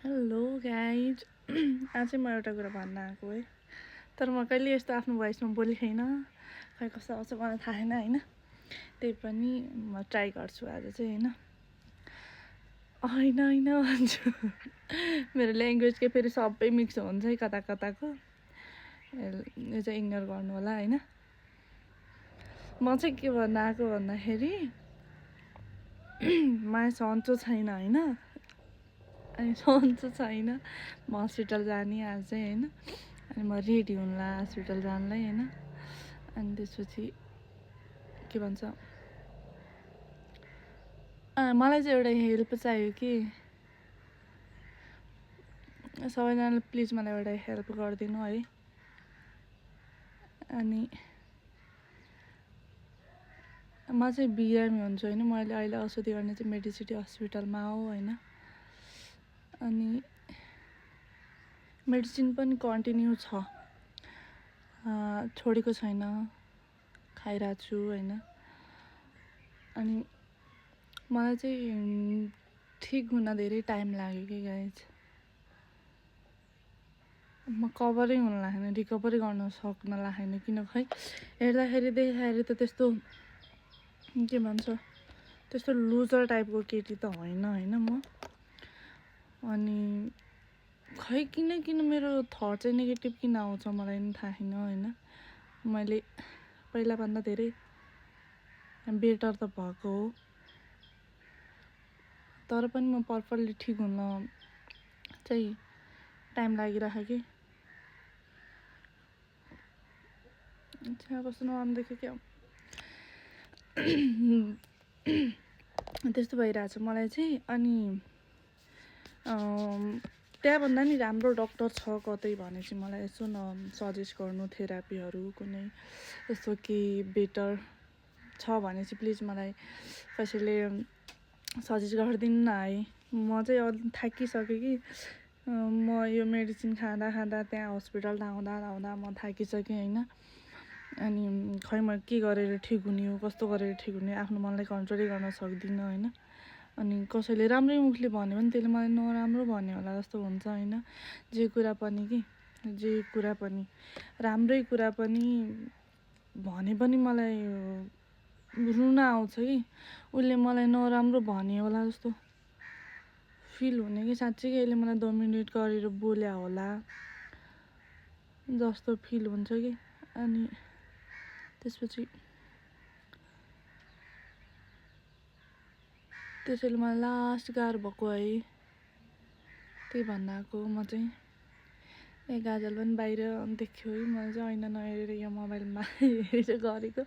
Hello guys आज चाहिँ म एउटा कुरा भन्न आएको है, तर म कहिले यस्तो आफ्नो भोइसमा बोलेको छैन। खै कस्तो आउँछ मलाई थाहा छैन होइन। त्यही पनि म ट्राई गर्छु आज चाहिँ होइन होइन भन्छु। मेरो ल्याङ्ग्वेज के फेरि सबै मिक्स हुन्छ है कता कताको, यो चाहिँ इग्नोर गर्नु होला होइन। म चाहिँ के भन्न आएको भन्दाखेरि मलाई सन्चो छैन होइन, अनि सन्चो छैन। म हस्पिटल जाने आज चाहिँ होइन, अनि म रेडी हुन्ला हस्पिटल जानलाई होइन। अनि त्यसपछि के भन्छ, मलाई चाहिँ एउटा हेल्प चाहियो कि सबैजनाले प्लिज मलाई एउटा हेल्प गरिदिनु है। अनि म चाहिँ बिरामी हुन्छु होइन, मैले अहिले औषधि गर्ने चाहिँ मेडिसिटी हस्पिटलमा हो होइन। अनि मेडिसिन पनि कन्टिन्यू छ, छोडेको छैन, खाइरहेको छु होइन। अनि मलाई चाहिँ ठिक हुन धेरै टाइम लाग्यो कि गाइज, म कभरै हुन लाग्दैन, रिकभरी गर्न सक्न लाग्दैन। किन खै हेर्दाखेरि देखाखेरि त त्यस्तो के भन्छ, त्यस्तो लुजर टाइपको केटी त होइन होइन म। अनि खै किन मेरो थट चाहिँ नेगेटिभ किन आउँछ मलाई पनि थाहा छैन होइन। मैले पहिलाभन्दा धेरै बेटर त भएको हो, तर पनि म पर्फेक्टली ठिक हुन चाहिँ टाइम लागिरहेको कि। कस्तो नराम्रो देख्यो क्या, त्यस्तो भइरहेछ मलाई चाहिँ। अनि त्यहाँभन्दा नि राम्रो डक्टर छ कतै भने चाहिँ मलाई यसो सजेस्ट गर्नु, थेरापीहरू कुनै यस्तो केही बेटर छ भने चाहिँ प्लिज मलाई कसैले सजेस्ट गरिदिनु न है। म चाहिँ अलि थाकिसकेँ कि, म यो मेडिसिन खाँदा त्यहाँ हस्पिटल धाउँदा म थाकिसकेँ होइन। अनि खै म के गरेर ठिक हुने हो, कस्तो गरेर ठिक हुने, आफ्नो मनलाई कन्ट्रोलै गर्न सक्दिनँ होइन। अनि कसैले राम्रै मुखले भन्यो भने त्यसले मलाई नराम्रो भन्यो होला जस्तो हुन्छ होइन। जे कुरा पनि राम्रै कुरा पनि भने पनि मलाई रुन आउँछ कि, उसले मलाई नराम्रो भन्यो होला जस्तो फिल हुने कि, साँच्चै यसले मलाई डोमिनेट गरेर बोल्या होला जस्तो फिल हुन्छ कि। अनि त्यसैले मलाई लास्ट गाह्रो भएको है, त्यही भन्न आएको। म चाहिँ गाजल पनि बाहिर देख्यो है, मैले चाहिँ ऐना नहेरेर यो मोबाइलमा हेरेर गरेको।